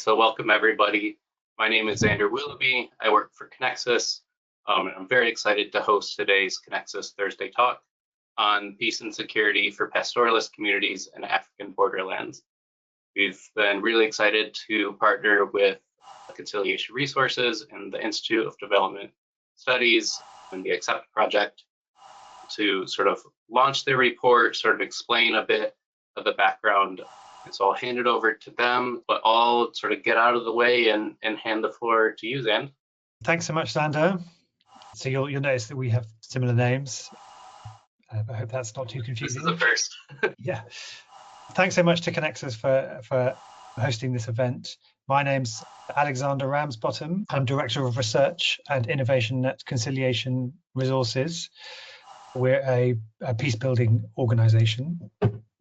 So welcome everybody. My name is Xander Willoughby. I work for ConnexUs, and I'm very excited to host today's ConnexUs Thursday talk on peace and security for pastoralist communities in African borderlands. We've been really excited to partner with Conciliation Resources and the Institute of Development Studies and the XCEPT project to sort of launch their report, sort of explain a bit of the background. So I'll hand it over to them, but I'll sort of get out of the way and hand the floor to you, Zan. Thanks so much, Xander. So you'll notice that we have similar names. I hope that's not too confusing. This is the first. Yeah. Thanks so much to ConnexUs for hosting this event. My name's Alexander Ramsbottom. I'm Director of Research and Innovation at Conciliation Resources. We're a peacebuilding organization.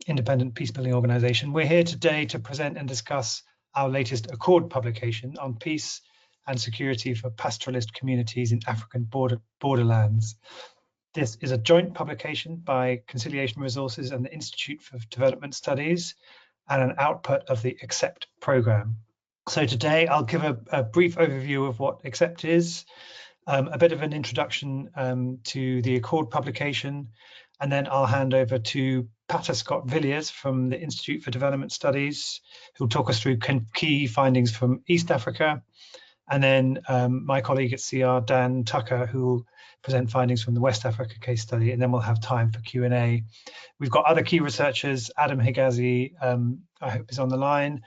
Independent peacebuilding organization. We're here today to present and discuss our latest Accord publication on peace and security for pastoralist communities in African borderlands. This is a joint publication by Conciliation Resources and the Institute for Development Studies and an output of the XCEPT program. So today I'll give a brief overview of what XCEPT is, a bit of an introduction to the Accord publication, and then I'll hand over to Pater Scott Villiers from the Institute for Development Studies, who'll talk us through key findings from East Africa. And then my colleague at CR, Dan Tucker, who will present findings from the West Africa case study. And then we'll have time for Q&A. We've got other key researchers, Adam Higazi, I hope is on the line,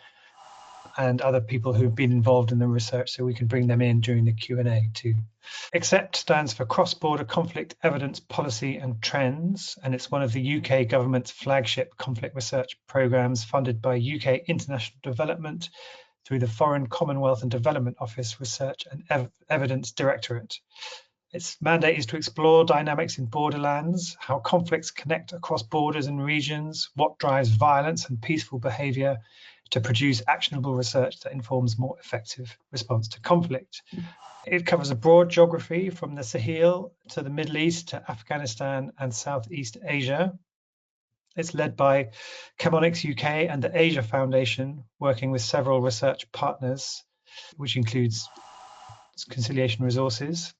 and other people who've been involved in the research, so we can bring them in during the Q&A too. XCEPT stands for Cross-Border Conflict Evidence Policy and Trends, and it's one of the UK government's flagship conflict research programmes funded by UK International Development through the Foreign Commonwealth and Development Office Research and Evidence Directorate. Its mandate is to explore dynamics in borderlands, how conflicts connect across borders and regions, what drives violence and peaceful behaviour, to produce actionable research that informs more effective response to conflict. It covers a broad geography from the Sahel to the Middle East to Afghanistan and Southeast Asia. It's led by ConnexUs UK and the Asia Foundation, working with several research partners, which includes Conciliation Resources.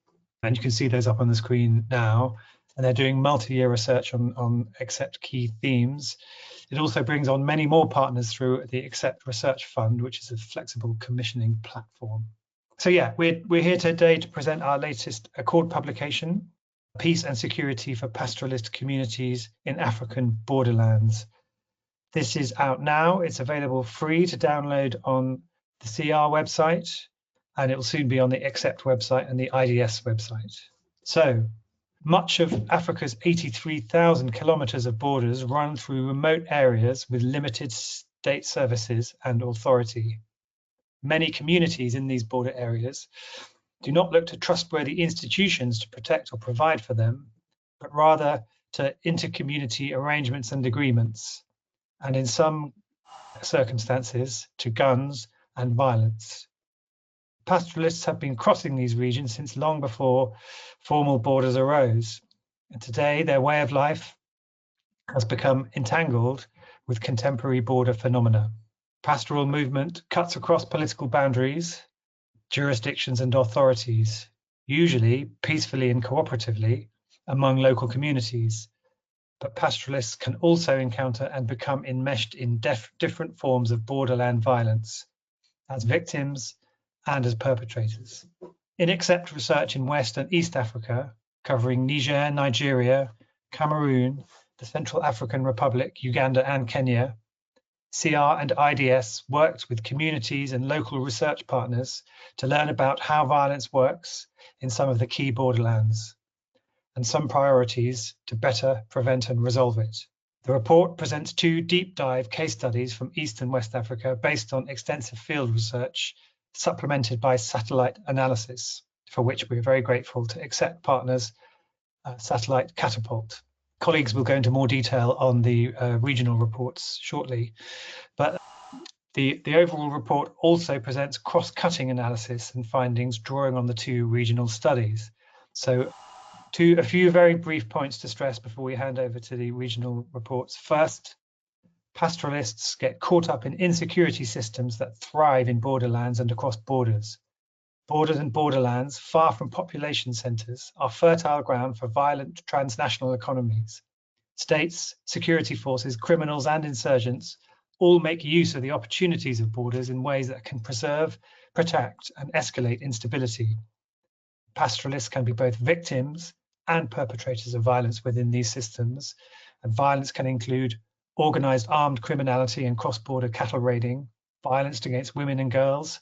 And you can see those up on the screen now. And they're doing multi-year research on XCEPT key themes. It also brings on many more partners through the XCEPT Research Fund, which is a flexible commissioning platform. So yeah, we're here today to present our latest Accord publication, Peace and Security for Pastoralist Communities in African Borderlands. This is out now. It's available free to download on the CR website, and it will soon be on the XCEPT website and the IDS website. So, much of Africa's 83,000 kilometers of borders run through remote areas with limited state services and authority. Many communities in these border areas do not look to trustworthy institutions to protect or provide for them, but rather to inter-community arrangements and agreements, and in some circumstances to guns and violence. Pastoralists have been crossing these regions since long before formal borders arose, and today their way of life has become entangled with contemporary border phenomena. Pastoral movement cuts across political boundaries, jurisdictions and authorities, usually peacefully and cooperatively among local communities. But pastoralists can also encounter and become enmeshed in different forms of borderland violence as victims and as perpetrators. In XCEPT research in West and East Africa, covering Niger, Nigeria, Cameroon, the Central African Republic, Uganda and Kenya, CR and IDS worked with communities and local research partners to learn about how violence works in some of the key borderlands and some priorities to better prevent and resolve it. The report presents 2 deep dive case studies from East and West Africa based on extensive field research supplemented by satellite analysis, for which we're very grateful to XCEPT partners, Satellite Catapult. Colleagues will go into more detail on the regional reports shortly, but the overall report also presents cross-cutting analysis and findings drawing on the 2 regional studies. So a few very brief points to stress before we hand over to the regional reports. First, Pastoralists get caught up in insecurity systems that thrive in borderlands and across borders. Borders and borderlands, far from population centres, are fertile ground for violent transnational economies. States, security forces, criminals and insurgents all make use of the opportunities of borders in ways that can preserve, protect and escalate instability. Pastoralists can be both victims and perpetrators of violence within these systems, and violence can include organised armed criminality and cross-border cattle raiding, violence against women and girls,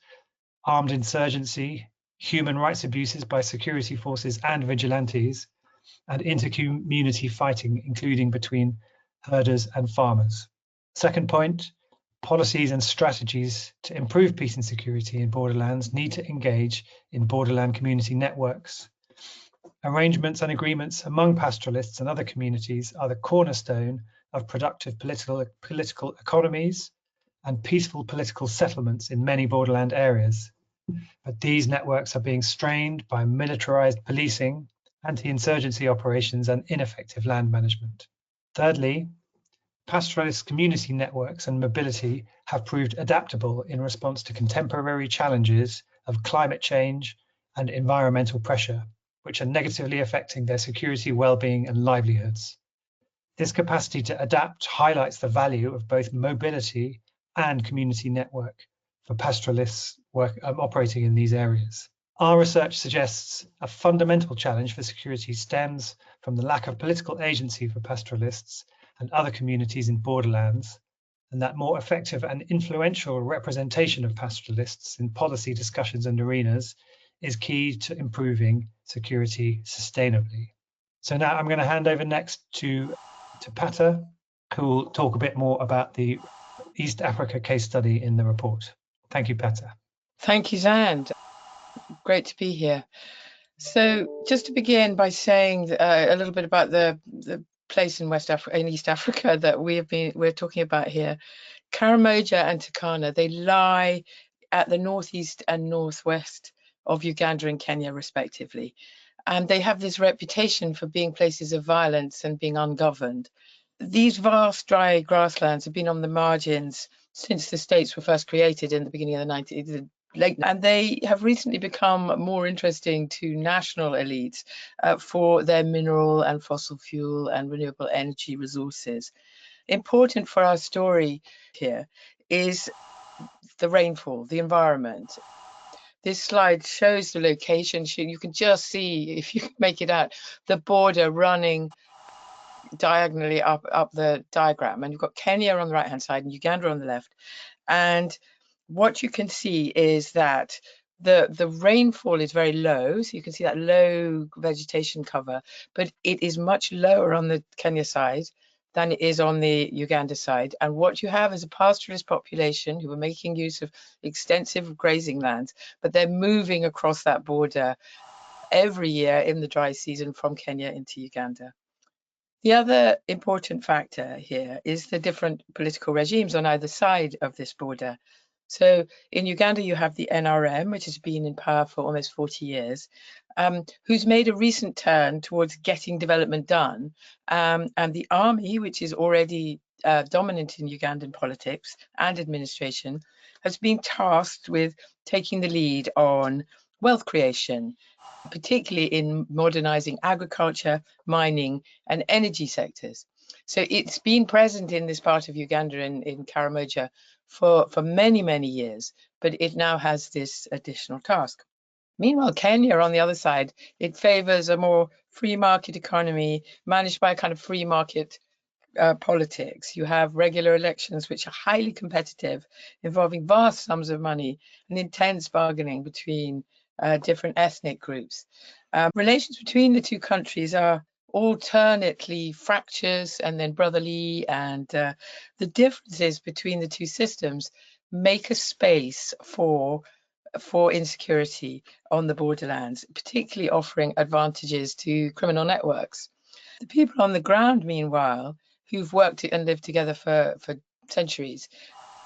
armed insurgency, human rights abuses by security forces and vigilantes, and inter-community fighting, including between herders and farmers. Second point, policies and strategies to improve peace and security in borderlands need to engage in borderland community networks. Arrangements and agreements among pastoralists and other communities are the cornerstone of productive political economies and peaceful political settlements in many borderland areas. But these networks are being strained by militarized policing, anti-insurgency operations, and ineffective land management. Thirdly, pastoralist community networks and mobility have proved adaptable in response to contemporary challenges of climate change and environmental pressure, which are negatively affecting their security, well-being, and livelihoods. This capacity to adapt highlights the value of both mobility and community network for pastoralists operating in these areas. Our research suggests a fundamental challenge for security stems from the lack of political agency for pastoralists and other communities in borderlands, and that more effective and influential representation of pastoralists in policy discussions and arenas is key to improving security sustainably. So now I'm going to hand over next to Pata, who will talk a bit more about the East Africa case study in the report. Thank you, Pata. Thank you, Zand. Great to be here. So just to begin by saying a little bit about the place in East Africa that we're talking about here. Karamoja and Turkana, they lie at the northeast and northwest of Uganda and Kenya, respectively. And they have this reputation for being places of violence and being ungoverned. These vast dry grasslands have been on the margins since the states were first created in the beginning of the and they have recently become more interesting to national elites for their mineral and fossil fuel and renewable energy resources. Important for our story here is the rainfall, the environment. This slide shows the location. You can just see, if you make it out, the border running diagonally up the diagram. And you've got Kenya on the right-hand side and Uganda on the left. And what you can see is that the rainfall is very low. So you can see that low vegetation cover, but it is much lower on the Kenya side than it is on the Uganda side. And what you have is a pastoralist population who are making use of extensive grazing lands, but they're moving across that border every year in the dry season from Kenya into Uganda. The other important factor here is the different political regimes on either side of this border. So in Uganda, you have the NRM, which has been in power for almost 40 years, who's made a recent turn towards getting development done. And the army, which is already dominant in Ugandan politics and administration, has been tasked with taking the lead on wealth creation, particularly in modernizing agriculture, mining, and energy sectors. So it's been present in this part of Uganda in Karamoja for many, many years, but it now has this additional task. Meanwhile, Kenya, on the other side, it favors a more free market economy managed by a kind of free market politics. You have regular elections which are highly competitive, involving vast sums of money and intense bargaining between different ethnic groups. Relations between the two countries are alternately fractious and then brotherly, and the differences between the two systems make a space for insecurity on the borderlands, particularly offering advantages to criminal networks. The people on the ground, meanwhile, who've worked and lived together for centuries,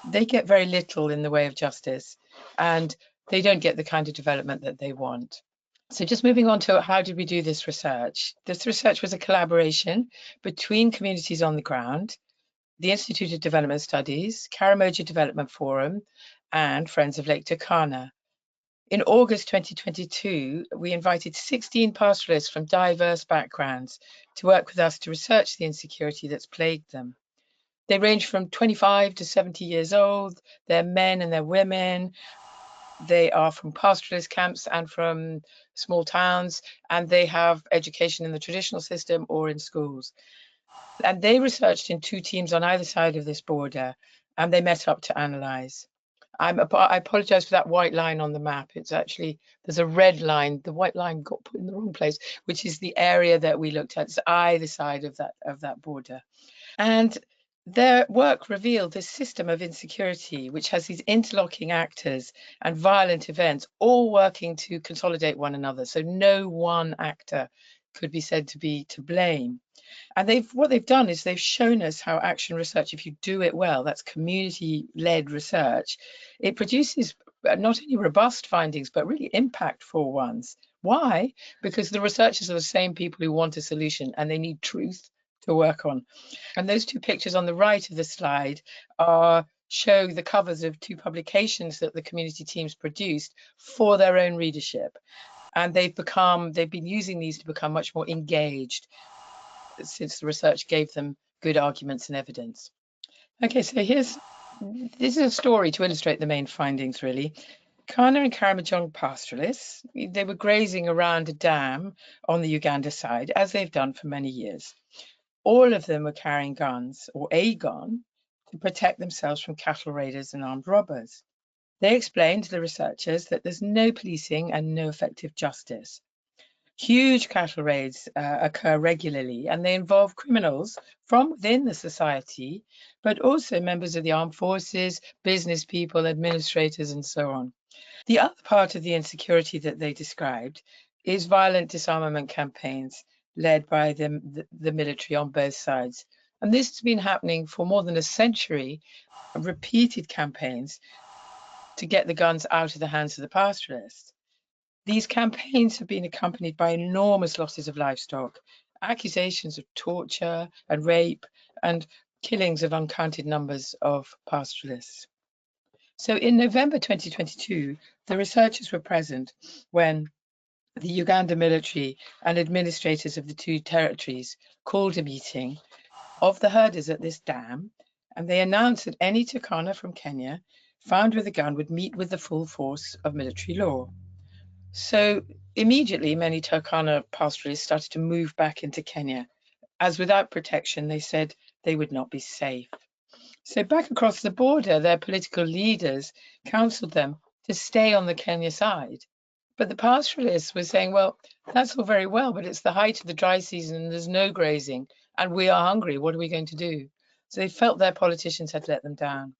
they get very little in the way of justice, and they don't get the kind of development that they want. So just moving on to how did we do this research? This research was a collaboration between communities on the ground, the Institute of Development Studies, Karamoja Development Forum, and Friends of Lake Turkana. In August 2022, we invited 16 pastoralists from diverse backgrounds to work with us to research the insecurity that's plagued them. They range from 25 to 70 years old. They're men and they're women. They are from pastoralist camps and from small towns, and they have education in the traditional system or in schools. And they researched in 2 teams on either side of this border, and they met up to analyse. I apologise for that white line on the map. It's actually, there's a red line. The white line got put in the wrong place, which is the area that we looked at. It's either side of that border. And their work revealed this system of insecurity, which has these interlocking actors and violent events all working to consolidate one another. So no one actor could be said to be to blame. And what they've done is they've shown us how action research, if you do it well, that's community-led research, it produces not only robust findings, but really impactful ones. Why? Because the researchers are the same people who want a solution and they need truth to work on. And those 2 pictures on the right of the slide show the covers of 2 publications that the community teams produced for their own readership. And they've been using these to become much more engaged since the research gave them good arguments and evidence. Okay, so this is a story to illustrate the main findings, really. Kana and Karamojong pastoralists, they were grazing around a dam on the Uganda side, as they've done for many years. All of them were carrying guns, or a gun, to protect themselves from cattle raiders and armed robbers. They explained to the researchers that there's no policing and no effective justice. Huge cattle raids occur regularly, and they involve criminals from within the society, but also members of the armed forces, business people, administrators, and so on. The other part of the insecurity that they described is violent disarmament campaigns led by the military on both sides. And this has been happening for more than a century, repeated campaigns to get the guns out of the hands of the pastoralists. These campaigns have been accompanied by enormous losses of livestock, accusations of torture and rape, and killings of uncounted numbers of pastoralists. So in November 2022, the researchers were present when the Uganda military and administrators of the 2 territories called a meeting of the herders at this dam, and they announced that any Turkana from Kenya found with a gun would meet with the full force of military law. So immediately, many Turkana pastoralists started to move back into Kenya, as without protection, they said they would not be safe. So back across the border, their political leaders counseled them to stay on the Kenya side. But the pastoralists were saying, well, that's all very well, but it's the height of the dry season and there's no grazing and we are hungry. What are we going to do? So they felt their politicians had let them down.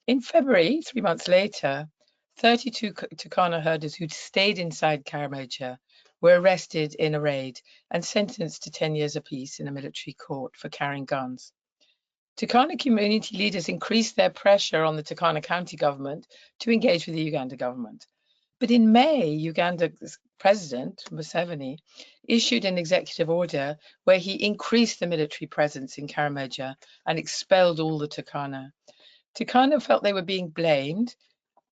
In February, 3 months later, 32 Turkana herders who'd stayed inside Karamoja were arrested in a raid and sentenced to 10 years apiece in a military court for carrying guns. Turkana community leaders increased their pressure on the Turkana county government to engage with the Uganda government. But in May, Uganda's president, Museveni, issued an executive order where he increased the military presence in Karamoja and expelled all the Turkana. Turkana felt they were being blamed,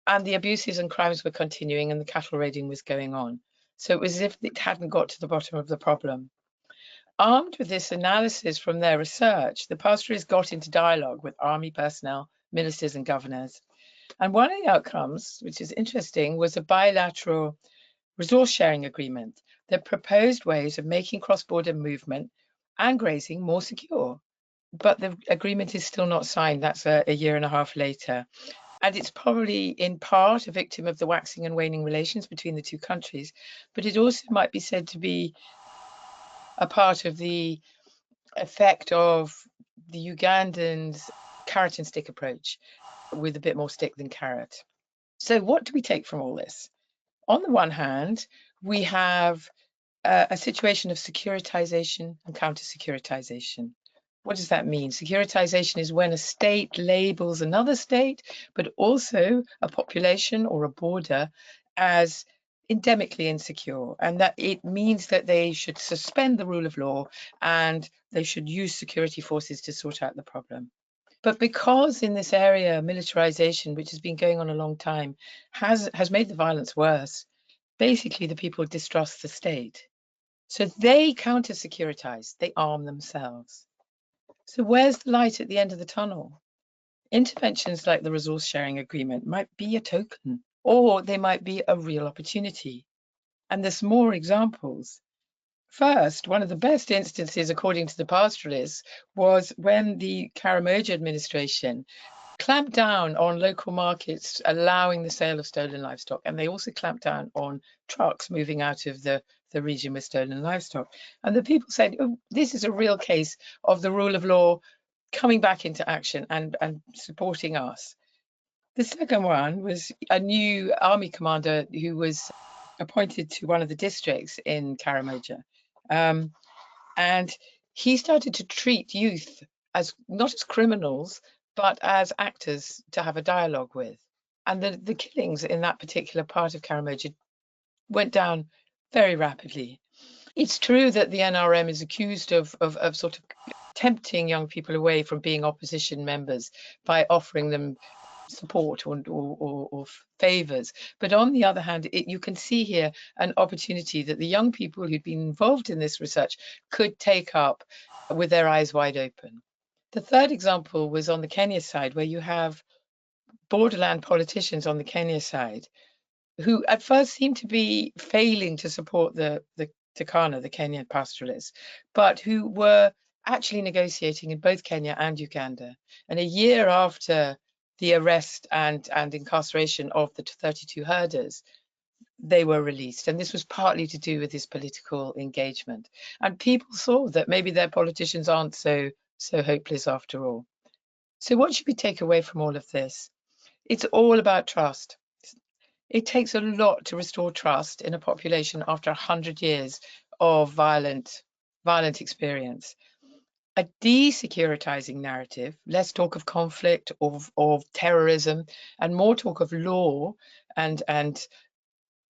and the abuses and crimes were continuing and the cattle raiding was going on. So it was as if it hadn't got to the bottom of the problem. Armed with this analysis from their research, the pastoralists got into dialogue with army personnel, ministers and governors. And one of the outcomes, which is interesting, was a bilateral resource sharing agreement that proposed ways of making cross-border movement and grazing more secure. But the agreement is still not signed. That's a year and a half later. And it's probably in part a victim of the waxing and waning relations between the 2 countries, but it also might be said to be a part of the effect of the Ugandans' carrot and stick approach, with a bit more stick than carrot. So what do we take from all this? On the one hand, we have a situation of securitization and counter-securitization. What does that mean? Securitization is when a state labels another state, but also a population or a border as endemically insecure, and that it means that they should suspend the rule of law and they should use security forces to sort out the problem. But because in this area, militarization, which has been going on a long time, has made the violence worse, basically the people distrust the state. So they counter-securitize, they arm themselves. So where's the light at the end of the tunnel? Interventions like the resource sharing agreement might be a token, or they might be a real opportunity. And there's more examples. First, one of the best instances, according to the Pastoralists, was when the Karamoja administration clamped down on local markets, allowing the sale of stolen livestock. And they also clamped down on trucks moving out of the region with stolen livestock. And the people said, oh, this is a real case of the rule of law coming back into action and supporting us. The second one was a new army commander who was appointed to one of the districts in Karamoja. And he started to treat youth as not as criminals, but as actors to have a dialogue with. And the killings in that particular part of Karamoja went down very rapidly. It's true that the NRM is accused of sort of tempting young people away from being opposition members by offering them support or favors. But on the other hand, you can see here an opportunity that the young people who'd been involved in this research could take up with their eyes wide open. The third example was on the Kenya side, where you have borderland politicians on the Kenya side who at first seemed to be failing to support the Turkana, the Kenyan pastoralists, but who were actually negotiating in both Kenya and Uganda. And a year after the arrest and incarceration of the 32 herders, they were released. And this was partly to do with this political engagement. And people saw that maybe their politicians aren't so hopeless after all. So what should we take away from all of this? It's all about trust. It takes a lot to restore trust in a population after 100 years of violent experience. A desecuritizing narrative, less talk of conflict, of terrorism, and more talk of law and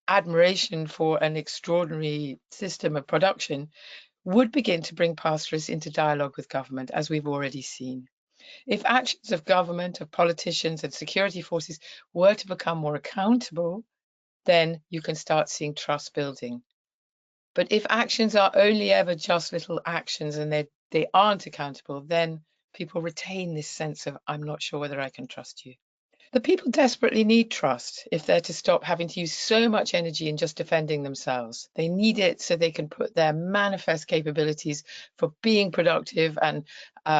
admiration for an extraordinary system of production, would begin to bring pastoralists into dialogue with government, as we've already seen. If actions of government, of politicians and security forces were to become more accountable, then you can start seeing trust building. But if actions are only ever just little actions and they aren't accountable, then people retain this sense of, I'm not sure whether I can trust you. The people desperately need trust if they're to stop having to use so much energy in just defending themselves. They need it so they can put their manifest capabilities for being productive and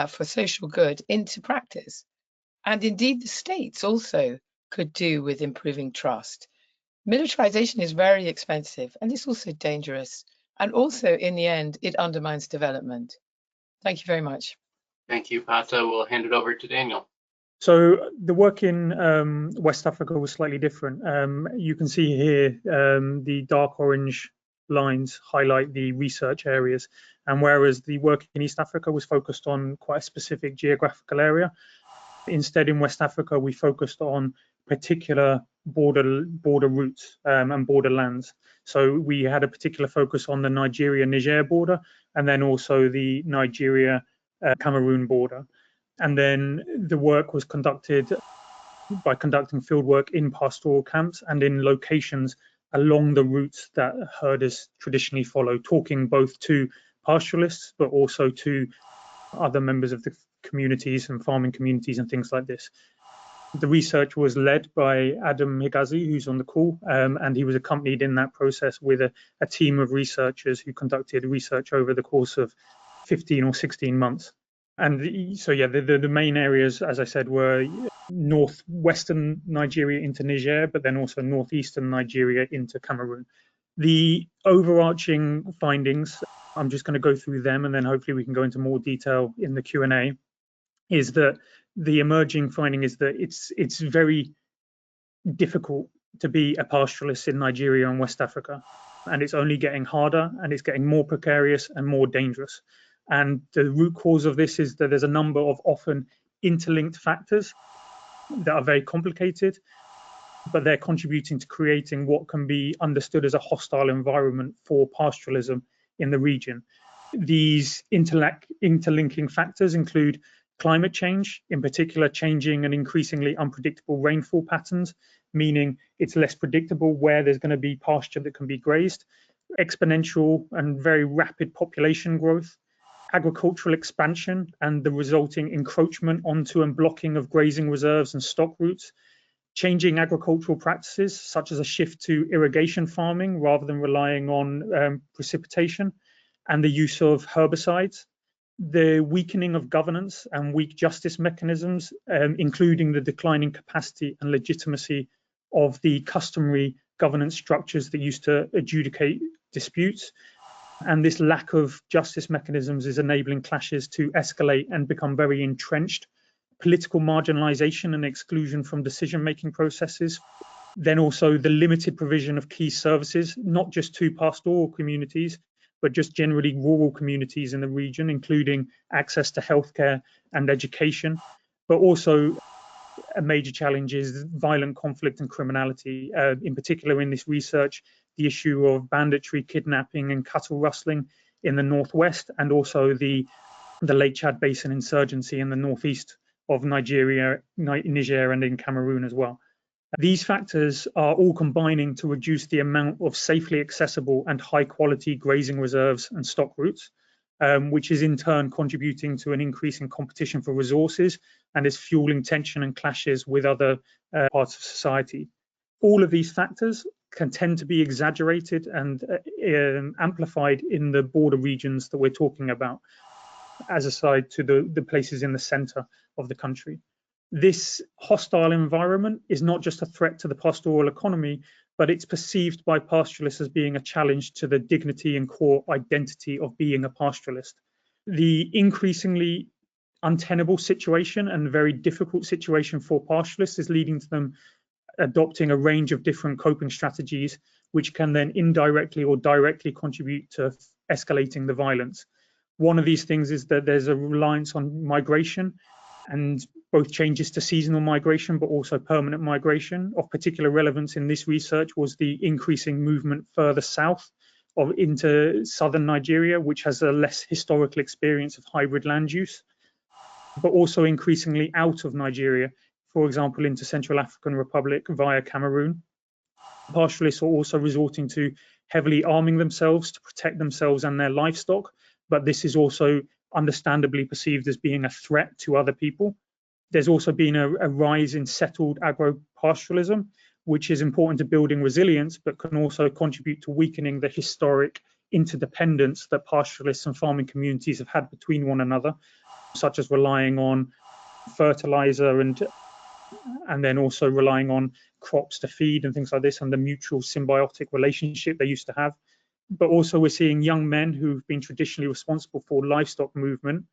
for social good into practice. And indeed, the states also could do with improving trust. Militarization is very expensive and it's also dangerous. And also, in the end, it undermines development. Thank you very much. Thank you, Pata. We'll hand it over to Daniel. So the work in West Africa was slightly different. You can see here the dark orange lines highlight the research areas, and whereas the work in East Africa was focused on quite a specific geographical area, instead in West Africa we focused on particular border routes and borderlands. So we had a particular focus on the Nigeria-Niger border, and then also the Nigeria-Cameroon border. And then the work was conducted by conducting field work in pastoral camps and in locations along the routes that herders traditionally follow, talking both to pastoralists, but also to other members of the communities and farming communities and things like this. The research was led by Adam Higazi, who's on the call, and he was accompanied in that process with a team of researchers who conducted research over the course of 15 or 16 months. And so, yeah, the main areas, as I said, were northwestern Nigeria into Niger, but then also northeastern Nigeria into Cameroon. The overarching findings, I'm just going to go through them, and then hopefully we can go into more detail in the Q&A, is that the emerging finding is that it's very difficult to be a pastoralist in Nigeria and West Africa, and it's only getting harder, and it's getting more precarious and more dangerous. And the root cause of this is that there's a number of often interlinked factors that are very complicated, but they're contributing to creating what can be understood as a hostile environment for pastoralism in the region. These interlinking factors include climate change, in particular changing and increasingly unpredictable rainfall patterns, meaning it's less predictable where there's going to be pasture that can be grazed, exponential and very rapid population growth, agricultural expansion and the resulting encroachment onto and blocking of grazing reserves and stock routes, changing agricultural practices such as a shift to irrigation farming rather than relying on precipitation, and the use of herbicides, the weakening of governance and weak justice mechanisms, including the declining capacity and legitimacy of the customary governance structures that used to adjudicate disputes. And this lack of justice mechanisms is enabling clashes to escalate and become very entrenched. Political marginalisation and exclusion from decision-making processes. Then also the limited provision of key services, not just to pastoral communities, but just generally rural communities in the region, including access to healthcare and education. But also a major challenge is violent conflict and criminality. In particular, in this research, the issue of banditry, kidnapping and cattle rustling in the northwest, and also the Lake Chad Basin insurgency in the northeast of Niger and in Cameroon as well. These factors are all combining to reduce the amount of safely accessible and high quality grazing reserves and stock routes, which is in turn contributing to an increase in competition for resources and is fueling tension and clashes with other parts of society. All of these factors can tend to be exaggerated and amplified in the border regions that we're talking about, as aside to the places in the center of the country. This hostile environment is not just a threat to the pastoral economy, but it's perceived by pastoralists as being a challenge to the dignity and core identity of being a pastoralist. The increasingly untenable situation and very difficult situation for pastoralists is leading to them adopting a range of different coping strategies, which can then indirectly or directly contribute to escalating the violence. One of these things is that there's a reliance on migration, and both changes to seasonal migration, but also permanent migration. Of particular relevance in this research was the increasing movement further south into southern Nigeria, which has a less historical experience of hybrid land use, but also increasingly out of Nigeria, for example, into Central African Republic via Cameroon. Pastoralists are also resorting to heavily arming themselves to protect themselves and their livestock, but this is also understandably perceived as being a threat to other people. There's also been a rise in settled agro-pastoralism, which is important to building resilience, but can also contribute to weakening the historic interdependence that pastoralists and farming communities have had between one another, such as relying on fertilizer and then also relying on crops to feed and things like this, and the mutual symbiotic relationship they used to have. But also we're seeing young men who've been traditionally responsible for livestock movement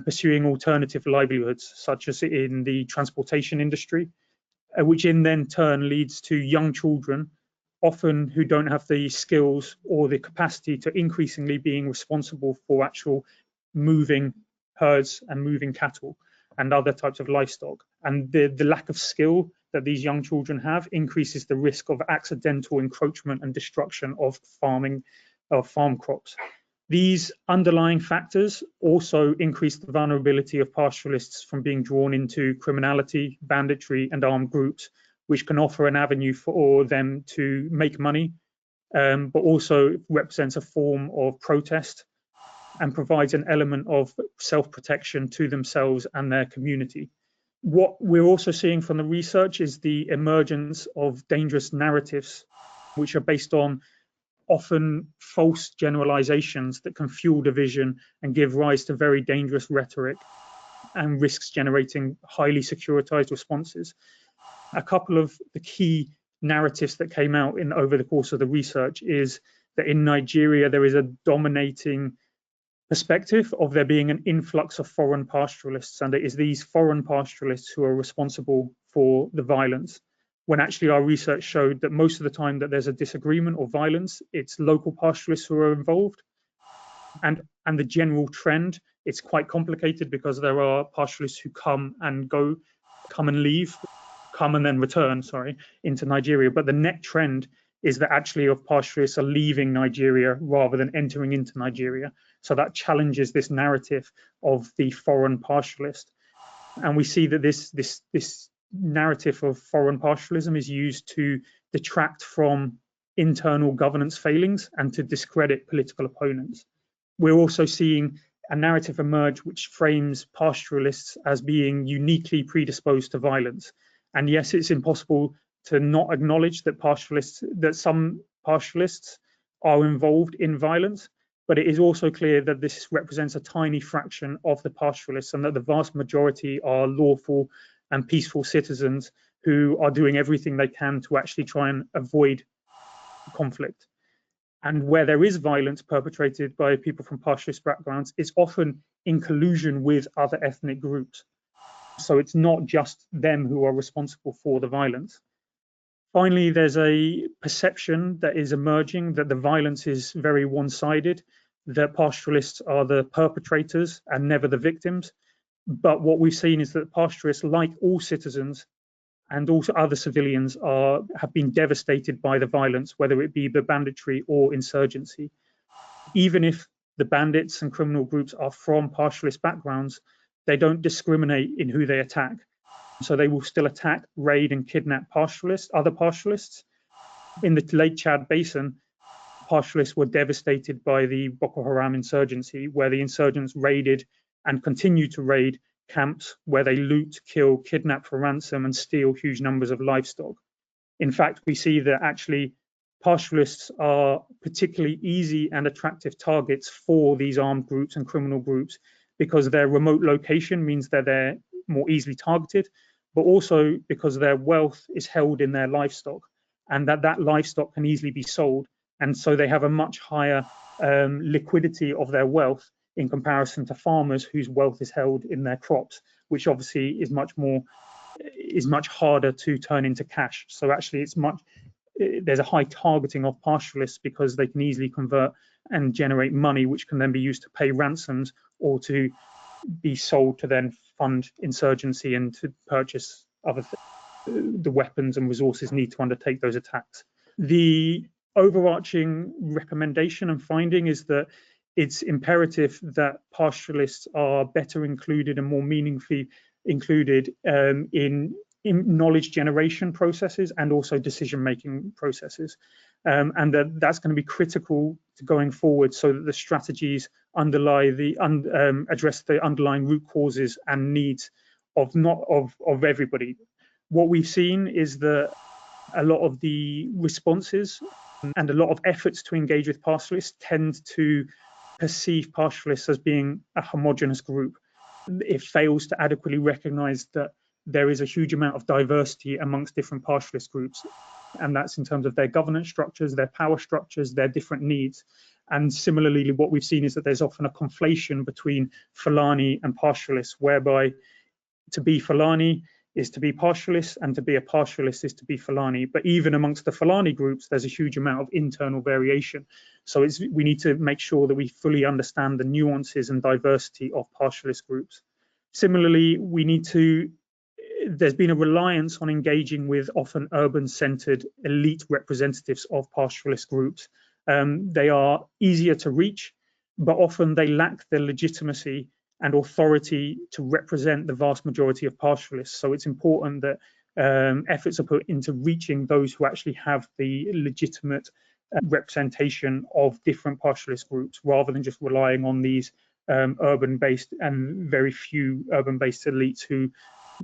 pursuing alternative livelihoods, such as in the transportation industry, which in then turn leads to young children, often who don't have the skills or the capacity to increasingly being responsible for actual moving herds and moving cattle and other types of livestock. And the lack of skill that these young children have increases the risk of accidental encroachment and destruction of farm crops. These underlying factors also increase the vulnerability of pastoralists from being drawn into criminality, banditry, and armed groups, which can offer an avenue for them to make money, but also represents a form of protest and provides an element of self-protection to themselves and their community. What we're also seeing from the research is the emergence of dangerous narratives, which are based on often false generalizations that can fuel division and give rise to very dangerous rhetoric and risks generating highly securitized responses. A couple of the key narratives that came out over the course of the research is that in Nigeria there is a dominating perspective of there being an influx of foreign pastoralists, and it is these foreign pastoralists who are responsible for the violence, when actually our research showed that most of the time that there's a disagreement or violence, it's local pastoralists who are involved. And the general trend, it's quite complicated because there are pastoralists who come and then return, into Nigeria. But the net trend is that actually of pastoralists are leaving Nigeria rather than entering into Nigeria. So that challenges this narrative of the foreign pastoralist. And we see that this narrative of foreign pastoralism is used to detract from internal governance failings and to discredit political opponents. We're also seeing a narrative emerge which frames pastoralists as being uniquely predisposed to violence. And yes, it's impossible to not acknowledge that some pastoralists are involved in violence, but it is also clear that this represents a tiny fraction of the pastoralists and that the vast majority are lawful and peaceful citizens who are doing everything they can to actually try and avoid conflict. And where there is violence perpetrated by people from pastoralist backgrounds, it's often in collusion with other ethnic groups. So it's not just them who are responsible for the violence. Finally, there's a perception that is emerging that the violence is very one-sided, that pastoralists are the perpetrators and never the victims. But what we've seen is that pastoralists, like all citizens and also other civilians, have been devastated by the violence, whether it be the banditry or insurgency. Even if the bandits and criminal groups are from pastoralist backgrounds, they don't discriminate in who they attack. So they will still attack, raid and kidnap other pastoralists. In the Lake Chad Basin, pastoralists were devastated by the Boko Haram insurgency, where the insurgents raided and continue to raid camps where they loot, kill, kidnap for ransom and steal huge numbers of livestock. In fact, we see that actually pastoralists are particularly easy and attractive targets for these armed groups and criminal groups because their remote location means that they're more easily targeted, but also because their wealth is held in their livestock and that livestock can easily be sold. And so they have a much higher liquidity of their wealth in comparison to farmers whose wealth is held in their crops, which obviously is much harder to turn into cash. So actually there's a high targeting of pastoralists because they can easily convert and generate money, which can then be used to pay ransoms or to be sold to then fund insurgency and to purchase the weapons and resources needed to undertake those attacks. The overarching recommendation and finding is that it's imperative that pastoralists are better included and more meaningfully included in knowledge generation processes and also decision-making processes. And that's going to be critical to going forward so that the strategies address the underlying root causes and needs of everybody. What we've seen is that a lot of the responses and a lot of efforts to engage with pastoralists tend to perceive pastoralists as being a homogenous group. It fails to adequately recognize that there is a huge amount of diversity amongst different pastoralist groups, and that's in terms of their governance structures, their power structures, their different needs. And similarly, what we've seen is that there's often a conflation between Fulani and pastoralists, whereby to be Fulani is to be pastoralist and to be a pastoralist is to be Fulani. But even amongst the Fulani groups, there's a huge amount of internal variation. So we need to make sure that we fully understand the nuances and diversity of pastoralist groups. Similarly, there's been a reliance on engaging with often urban-centered elite representatives of pastoralist groups. They are easier to reach, but often they lack the legitimacy and authority to represent the vast majority of pastoralists. So it's important that efforts are put into reaching those who actually have the legitimate representation of different pastoralist groups, rather than just relying on these urban-based and very few urban-based elites to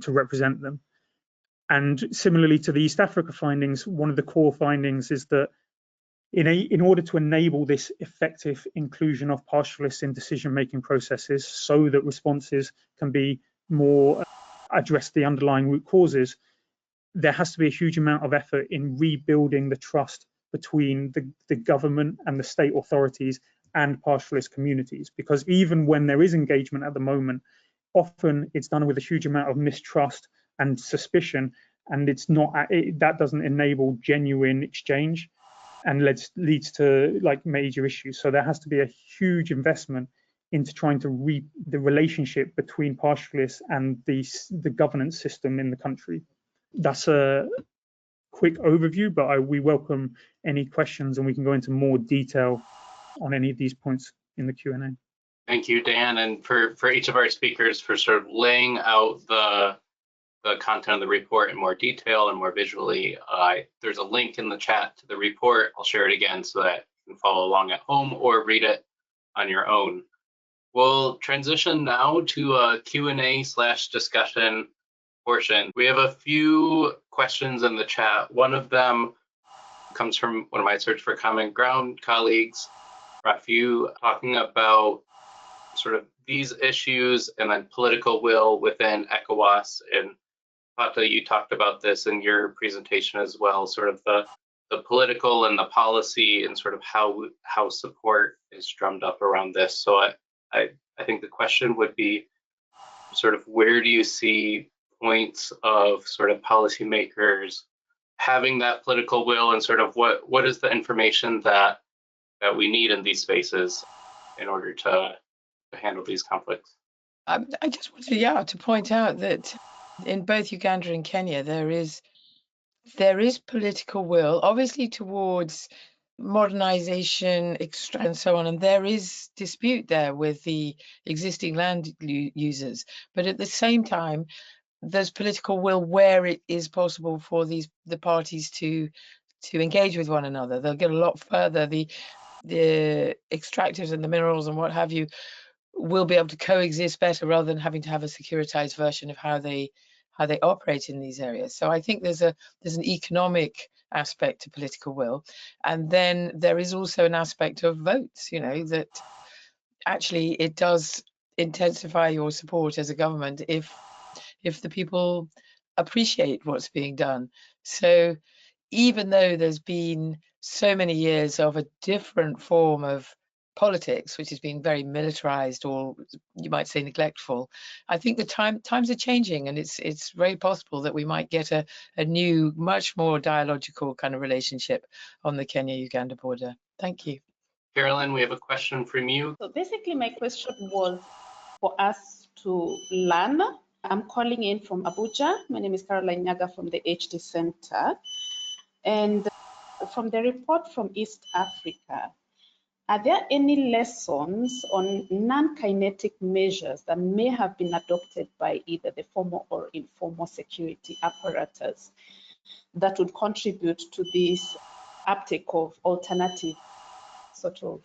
represent them. And similarly to the East Africa findings, one of the core findings is that in order to enable this effective inclusion of pastoralists in decision-making processes so that responses can be more address the underlying root causes, there has to be a huge amount of effort in rebuilding the trust between the government and the state authorities and pastoralist communities. Because even when there is engagement at the moment, often it's done with a huge amount of mistrust and suspicion, and that doesn't enable genuine exchange and leads to major issues. So there has to be a huge investment into trying to the relationship between pastoralists and the governance system in the country. That's quick overview, but we welcome any questions and we can go into more detail on any of these points in the Q&A. Thank you, Dan, and for each of our speakers for sort of laying out the content of the report in more detail and more visually. There's a link in the chat to the report. I'll share it again so that you can follow along at home or read it on your own. We'll transition now to a Q&A/discussion portion. We have a few questions in the chat. One of them comes from one of my Search for Common Ground colleagues, Rafiu, talking about sort of these issues and then political will within ECOWAS. And Pata, you talked about this in your presentation as well, sort of the political and the policy and sort of how support is drummed up around this. So I think the question would be sort of where do you see points of sort of policymakers having that political will, and sort of what is the information that we need in these spaces in order to handle these conflicts? I just wanted to point out that in both Uganda and Kenya, there is political will, obviously towards modernization and so on, and there is dispute there with the existing land users. But at the same time, there's political will where it is possible for the parties to engage with one another. They'll get a lot further. The extractors and the minerals and what have you will be able to coexist better rather than having to have a securitized version of how they operate in these areas. So I think there's an economic aspect to political will, and then there is also an aspect of votes, that actually it does intensify your support as a government if the people appreciate what's being done. So even though there's been so many years of a different form of politics, which has been very militarized, or you might say neglectful, I think the times are changing, and it's very possible that we might get a new, much more dialogical kind of relationship on the Kenya-Uganda border. Thank you. Carolyn, we have a question from you. So basically my question was for us to learn. I'm calling in from Abuja. My name is Caroline Nyaga from the HD Center. And from the report from East Africa, are there any lessons on non-kinetic measures that may have been adopted by either the formal or informal security apparatus that would contribute to this uptake of alternative sort of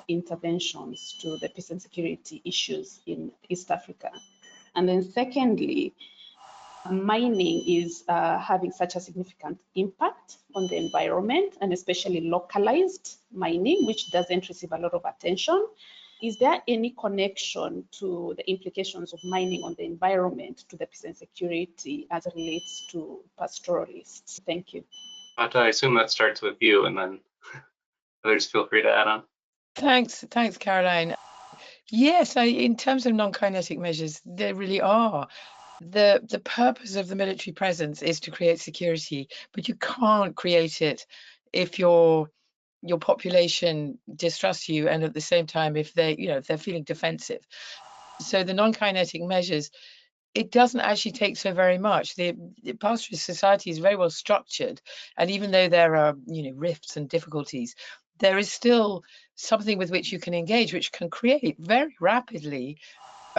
interventions to the peace and security issues in East Africa? And then secondly, mining is having such a significant impact on the environment, and especially localized mining, which doesn't receive a lot of attention. Is there any connection to the implications of mining on the environment to the peace and security as it relates to pastoralists? Thank you. Pata, I assume that starts with you, and then others feel free to add on. Thanks, Caroline. Yes, in terms of non-kinetic measures, there really are. The purpose of the military presence is to create security, but you can't create it if your population distrusts you, and at the same time if they're feeling defensive. So the non-kinetic measures, it doesn't actually take so very much. The pastoralist society is very well structured, and even though there are rifts and difficulties, there is still something with which you can engage, which can create very rapidly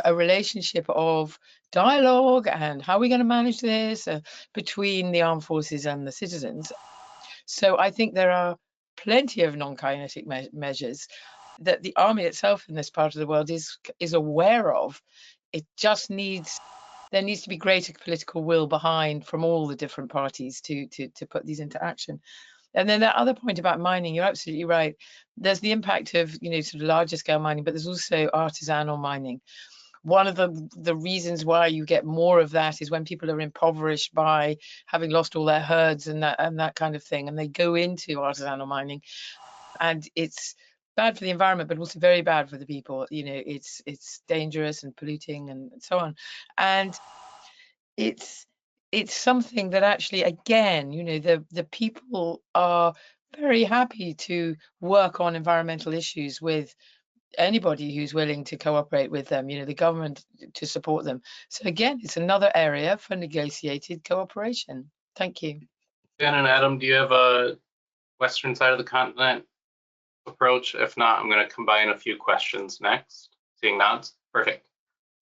a relationship of dialogue and how are we going to manage this between the armed forces and the citizens. So I think there are plenty of non-kinetic measures that the army itself in this part of the world is aware of. It just there needs to be greater political will behind from all the different parties to put these into action. And then that other point about mining, you're absolutely right. There's the impact of sort of larger scale mining, but there's also artisanal mining. One of the reasons why you get more of that is when people are impoverished by having lost all their herds and that kind of thing, and they go into artisanal mining, and it's bad for the environment, but also very bad for the people. It's dangerous and polluting and so on, and it's something that actually, again, the people are very happy to work on environmental issues with anybody who's willing to cooperate with them, the government to support them. So again, it's another area for negotiated cooperation. Thank you. Ben and Adam, do you have a western side of the continent approach? If not, I'm going to combine a few questions next. Seeing nods? Perfect.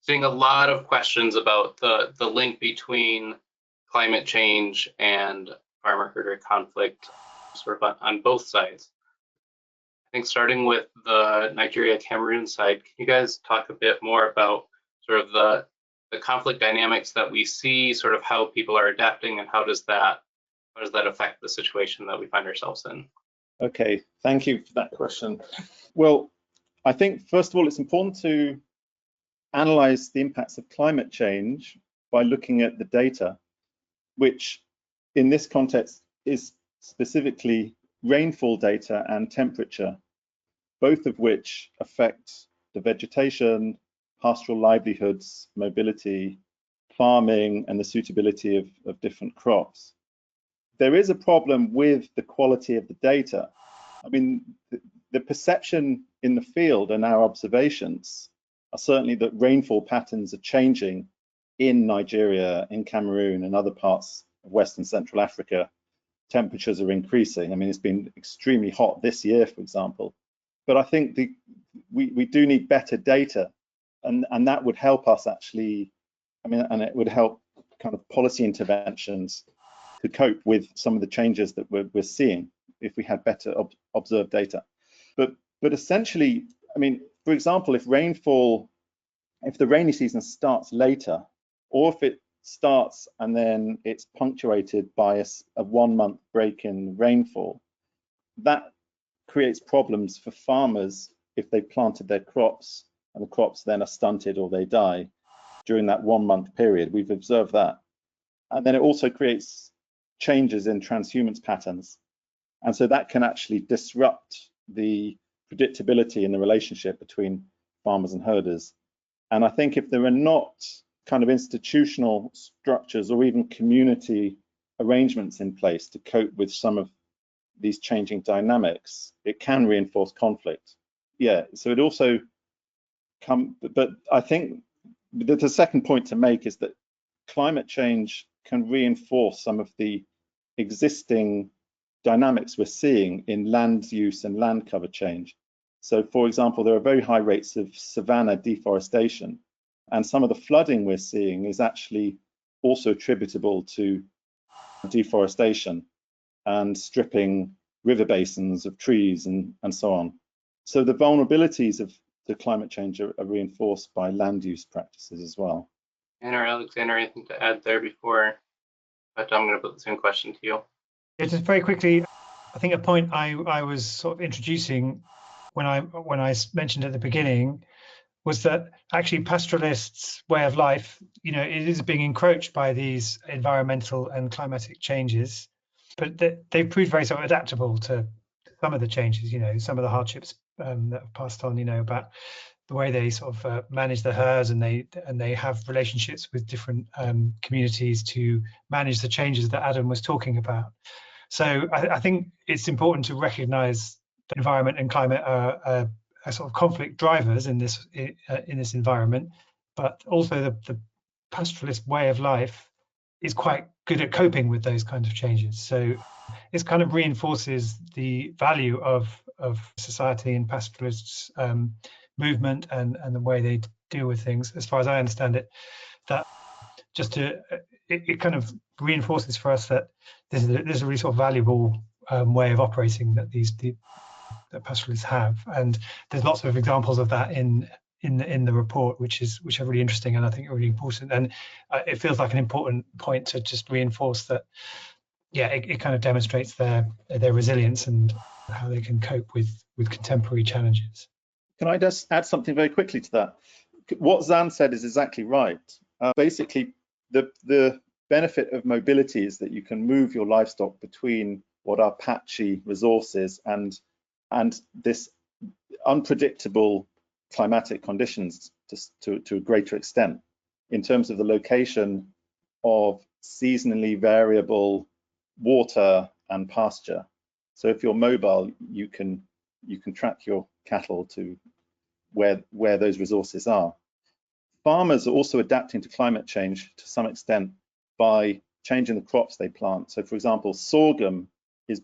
Seeing a lot of questions about the link between climate change and farmer-herder conflict, sort of on both sides. I think starting with the Nigeria-Cameroon side, can you guys talk a bit more about sort of the conflict dynamics that we see, sort of how people are adapting, and how does that affect the situation that we find ourselves in? Okay, thank you for that question. Well, I think first of all, it's important to analyze the impacts of climate change by looking at the data, which in this context is specifically rainfall data and temperature, both of which affect the vegetation, pastoral livelihoods, mobility, farming, and the suitability of different crops. There is a problem with the quality of the data. I mean, the perception in the field and our observations are certainly that rainfall patterns are changing in Nigeria, in Cameroon, and other parts of West and Central Africa. Temperatures are increasing. I mean, it's been extremely hot this year, for example. But I think we do need better data, and that would help us actually, I mean, and it would help kind of policy interventions to cope with some of the changes that we're seeing if we had better observed data. But essentially, I mean, for example, if the rainy season starts later, or if it starts and then it's punctuated by a 1 month break in rainfall, that creates problems for farmers if they planted their crops and the crops then are stunted or they die during that 1 month period. We've observed that. And then it also creates changes in transhumance patterns. And so that can actually disrupt the predictability in the relationship between farmers and herders. And I think if there are not kind of institutional structures or even community arrangements in place to cope with some of these changing dynamics, it can reinforce conflict. Yeah, so it also but I think the second point to make is that climate change can reinforce some of the existing dynamics we're seeing in land use and land cover change. So for example, there are very high rates of savanna deforestation, and some of the flooding we're seeing is actually also attributable to deforestation and stripping river basins of trees and so on. So the vulnerabilities of the climate change are reinforced by land use practices as well. Anna or Alexander, anything to add there before? But I'm going to put the same question to you. Yeah, just very quickly, I think a point I was sort of introducing when I mentioned at the beginning was that actually pastoralists' way of life, you know, it is being encroached by these environmental and climatic changes, but they've proved very sort of adaptable to some of the changes, you know, some of the hardships that have passed on, you know, about the way they sort of manage the herds, and they have relationships with different communities to manage the changes that Adam was talking about. So I think it's important to recognise that environment and climate are sort of conflict drivers in this environment, but also the pastoralist way of life is quite good at coping with those kinds of changes. So it kind of reinforces the value of society and pastoralists' movement and the way they deal with things, as far as I understand it. That just it kind of reinforces for us that there's a really sort of valuable way of operating that that pastoralists have, and there's lots of examples of that in the report, which are really interesting and I think are really important. And it feels like an important point to just reinforce that. Yeah, it kind of demonstrates their resilience and how they can cope with contemporary challenges. Can I just add something very quickly to that? What Zan said is exactly right. Basically, the benefit of mobility is that you can move your livestock between what are patchy resources and this unpredictable climatic conditions to a greater extent, in terms of the location of seasonally variable water and pasture. So if you're mobile, you can track your cattle to where those resources are. Farmers are also adapting to climate change to some extent by changing the crops they plant. So for example, sorghum is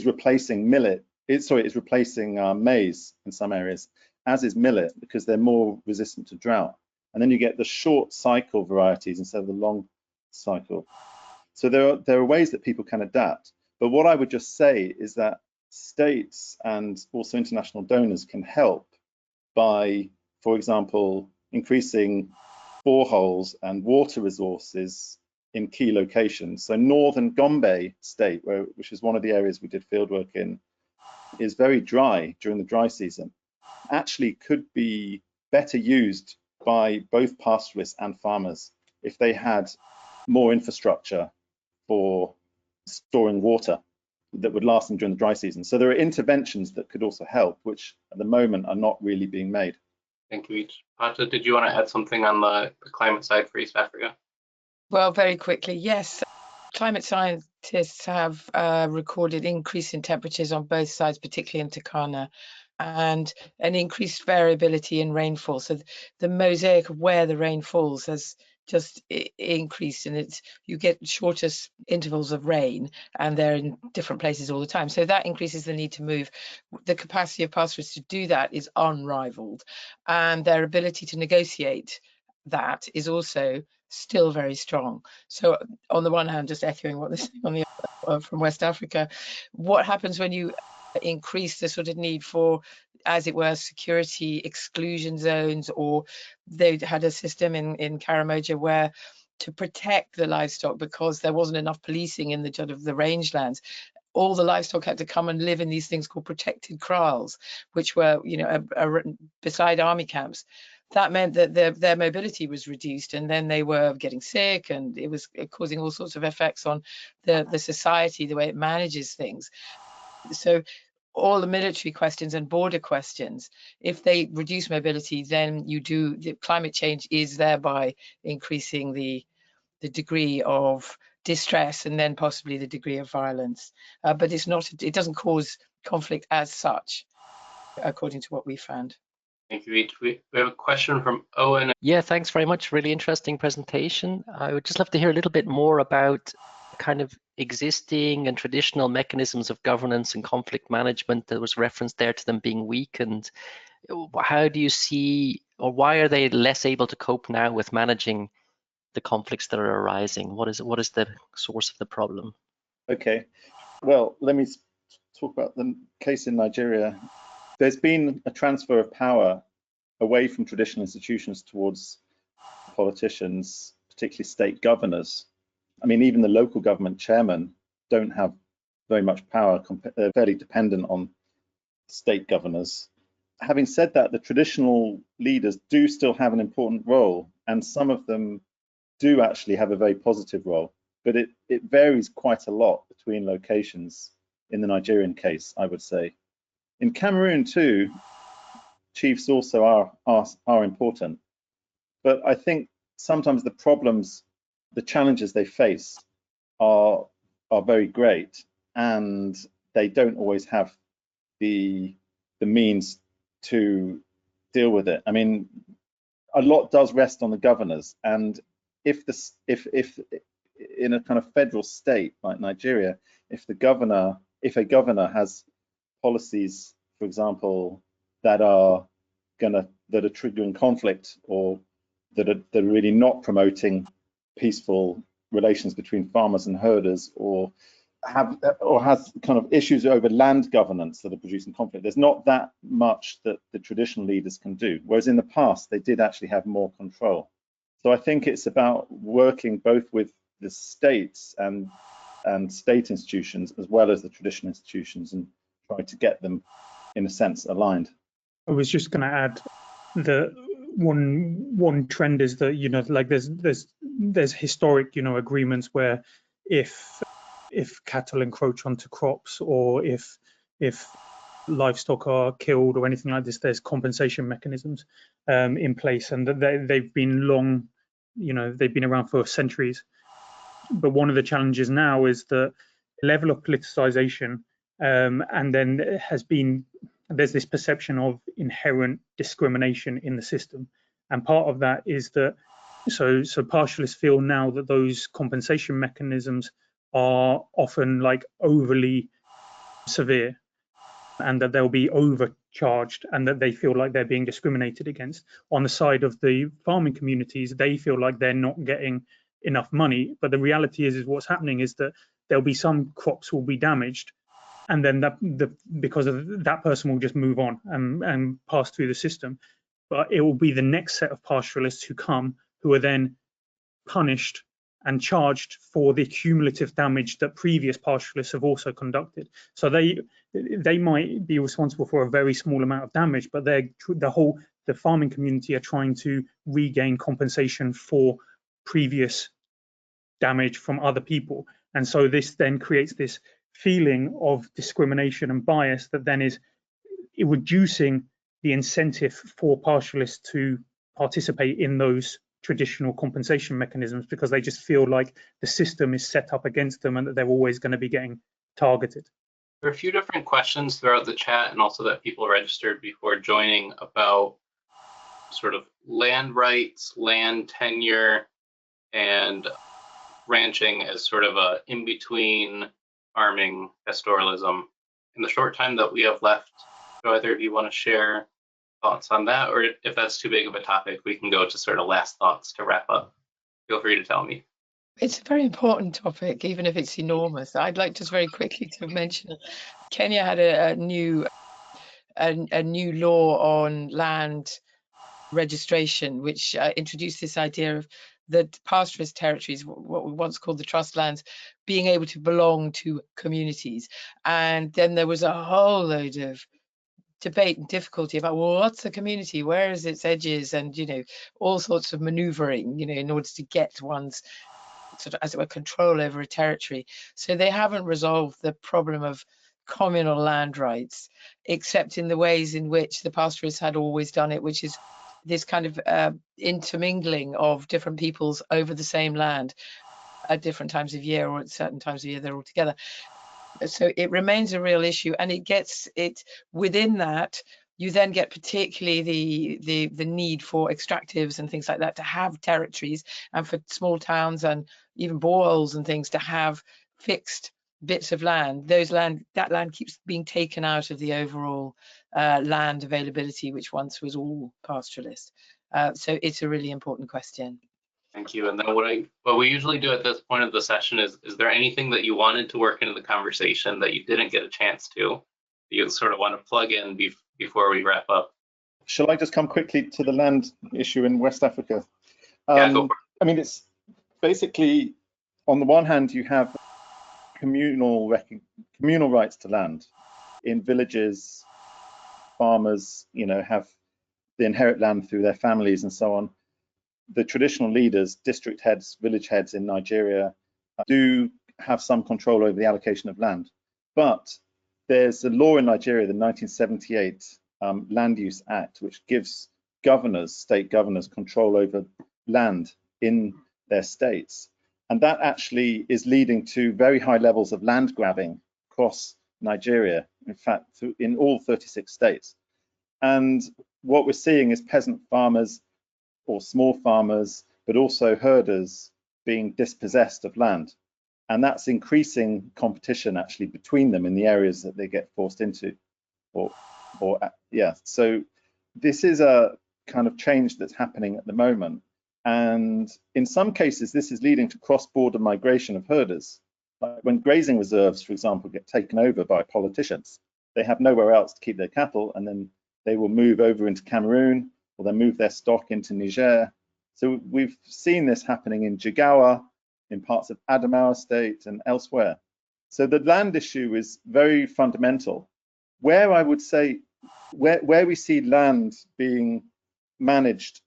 replacing millet. Is replacing maize in some areas, as is millet, because they're more resistant to drought. And then you get the short cycle varieties instead of the long cycle. So there are ways that people can adapt. But what I would just say is that states and also international donors can help by, for example, increasing boreholes and water resources in key locations. So northern Gombe state, which is one of the areas we did fieldwork in, is very dry during the dry season, actually could be better used by both pastoralists and farmers if they had more infrastructure for storing water that would last them during the dry season. So there are interventions that could also help, which at the moment are not really being made. Thank you. Pata, did you want to add something on the climate side for East Africa? Well, very quickly, yes. Climate scientists have recorded increase in temperatures on both sides, particularly in Turkana, and an increased variability in rainfall. So the mosaic of where the rain falls has just increased, and you get shorter intervals of rain, and they're in different places all the time. So that increases the need to move. The capacity of pastoralists to do that is unrivaled, and their ability to negotiate that is also still very strong. So on the one hand, just echoing what they're saying on the other, from West Africa, what happens when you increase the sort of need for, as it were, security exclusion zones, or they had a system in Karamoja where to protect the livestock because there wasn't enough policing in the sort of the rangelands. All the livestock had to come and live in these things called protected kraals, which were, you know, beside army camps. That meant that their mobility was reduced, and then they were getting sick, and it was causing all sorts of effects on the society, the way it manages things. So all the military questions and border questions, if they reduce mobility, then the climate change is thereby increasing the degree of distress and then possibly the degree of violence. But it doesn't cause conflict as such, according to what we found. Thank you, Reed. We have a question from Owen. Yeah, thanks very much. Really interesting presentation. I would just love to hear a little bit more about kind of existing and traditional mechanisms of governance and conflict management. There was reference there to them being weakened. How do you see, or why are they less able to cope now with managing the conflicts that are arising? What is the source of the problem? Okay, well, let me talk about the case in Nigeria. There's been a transfer of power away from traditional institutions towards politicians, particularly state governors. I mean, even the local government chairmen don't have very much power. They're fairly dependent on state governors. Having said that, the traditional leaders do still have an important role, and some of them do actually have a very positive role, but it varies quite a lot between locations in the Nigerian case, I would say. In Cameroon too, chiefs also are important, but I think sometimes the challenges they face are very great, and they don't always have the means to deal with it. I mean, a lot does rest on the governors, and if in a kind of federal state like Nigeria, if a governor has policies, for example, that are triggering conflict, or that are really not promoting peaceful relations between farmers and herders, or has kind of issues over land governance that are producing conflict, there's not that much that the traditional leaders can do, whereas in the past they did actually have more control. So I think it's about working both with the states and state institutions as well as the traditional institutions, and try to get them, in a sense, aligned. I was just going to add that one trend is that, you know, like there's historic, you know, agreements where if cattle encroach onto crops, or if livestock are killed or anything like this, there's compensation mechanisms in place, and they've been long, you know, they've been around for centuries. But one of the challenges now is the level of politicization, and then there's this perception of inherent discrimination in the system, and part of that is that So pastoralists feel now that those compensation mechanisms are often like overly severe, and that they'll be overcharged, and that they feel like they're being discriminated against. On the side of the farming communities, they feel like they're not getting enough money. But the reality is what's happening is that there'll be some crops will be damaged, and then because of that person will just move on and pass through the system. But it will be the next set of pastoralists who come, who are then punished and charged for the cumulative damage that previous pastoralists have also conducted. So they might be responsible for a very small amount of damage, but the farming community are trying to regain compensation for previous damage from other people. And so this then creates this feeling of discrimination and bias that then is reducing the incentive for pastoralists to participate in those traditional compensation mechanisms, because they just feel like the system is set up against them and that they're always going to be getting targeted. There are a few different questions throughout the chat, and also that people registered before joining, about sort of land rights, land tenure, and ranching as sort of a in-between farming pastoralism. In the short time that we have left, do either of you want to share thoughts on that? Or if that's too big of a topic, we can go to sort of last thoughts to wrap up. Feel free to tell me. It's a very important topic, even if it's enormous. I'd like just very quickly to mention Kenya had a new law on land registration, which introduced this idea of the pastoralist territories, what we once called the trust lands, being able to belong to communities. And then there was a whole load of debate and difficulty about, well, what's a community, where is its edges, and all sorts of maneuvering in order to get one's sort of, as it were, control over a territory. So they haven't resolved the problem of communal land rights, except in the ways in which the pastoralists had always done it, which is this kind of intermingling of different peoples over the same land at different times of year, or at certain times of year they're all together. So it remains a real issue, and it within that you then get particularly the need for extractives and things like that to have territories, and for small towns and even boreholes and things to have fixed bits of land. That land keeps being taken out of the overall land availability, which once was all pastoralist. So it's a really important question. Thank you. And then what we usually do at this point of the session is there anything that you wanted to work into the conversation that you didn't get a chance to, you sort of want to plug in before we wrap up? Shall I just come quickly to the land issue in West Africa? Yeah, go for it. I mean, it's basically, on the one hand, you have communal rights to land. In villages, farmers, have the inherit land through their families and so on. The traditional leaders, district heads, village heads in Nigeria, do have some control over the allocation of land. But there's a law in Nigeria, the 1978 Land Use Act, which gives state governors, control over land in their states. And that actually is leading to very high levels of land grabbing across Nigeria, in fact, in all 36 states. And what we're seeing is peasant farmers or small farmers, but also herders being dispossessed of land. And that's increasing competition actually between them in the areas that they get forced into. So this is a kind of change that's happening at the moment. And in some cases, this is leading to cross-border migration of herders. Like when grazing reserves, for example, get taken over by politicians, they have nowhere else to keep their cattle, and then they will move over into Cameroon, or they move their stock into Niger. So we've seen this happening in Jigawa, in parts of Adamawa State and elsewhere. So the land issue is very fundamental. Where I would say, where we see land being managed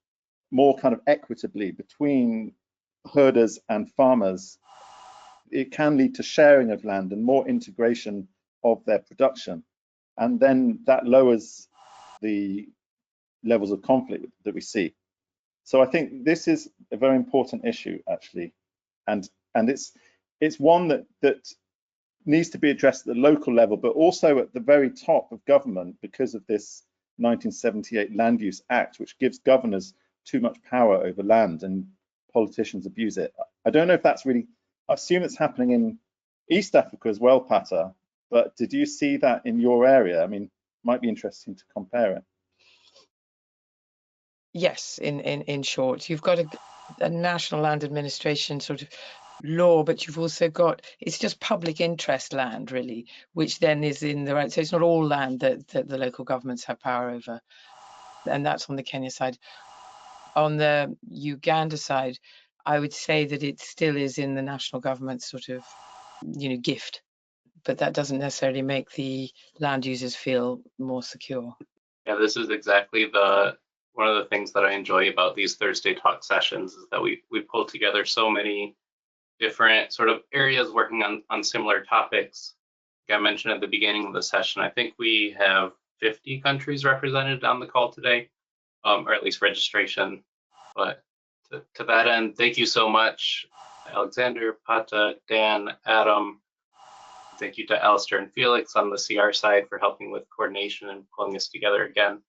more kind of equitably between herders and farmers, it can lead to sharing of land and more integration of their production. And then that lowers the levels of conflict that we see. So I think this is a very important issue, actually. And it's one that needs to be addressed at the local level, but also at the very top of government, because of this 1978 Land Use Act, which gives governors too much power over land. And politicians abuse it. I don't know if that's really, I assume it's happening in East Africa as well, Pata, but did you see that in your area? I mean, might be interesting to compare it. Yes, in short, you've got a national land administration sort of law, but you've also got, it's just public interest land really, which then is in the right, so it's not all land that the local governments have power over, and that's on the Kenya side. On the Uganda side, I would say that it still is in the national government's sort of, gift, but that doesn't necessarily make the land users feel more secure. Yeah, this is exactly one of the things that I enjoy about these Thursday talk sessions is that we pull together so many different sort of areas working on similar topics. Like I mentioned at the beginning of the session, I think we have 50 countries represented on the call today, or at least registration. But to that end, thank you so much, Alexander, Pata, Dan, Adam. Thank you to Alistair and Felix on the CR side for helping with coordination and pulling this together again.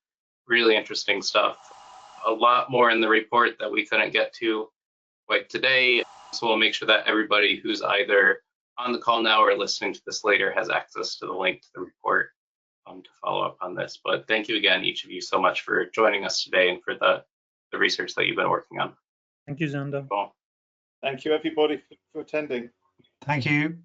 Really interesting stuff. A lot more in the report that we couldn't get to quite today. So we'll make sure that everybody who's either on the call now or listening to this later has access to the link to the report to follow up on this. But thank you again, each of you, so much for joining us today and for the research that you've been working on. Thank you, Xander. Cool. Thank you, everybody, for attending. Thank you.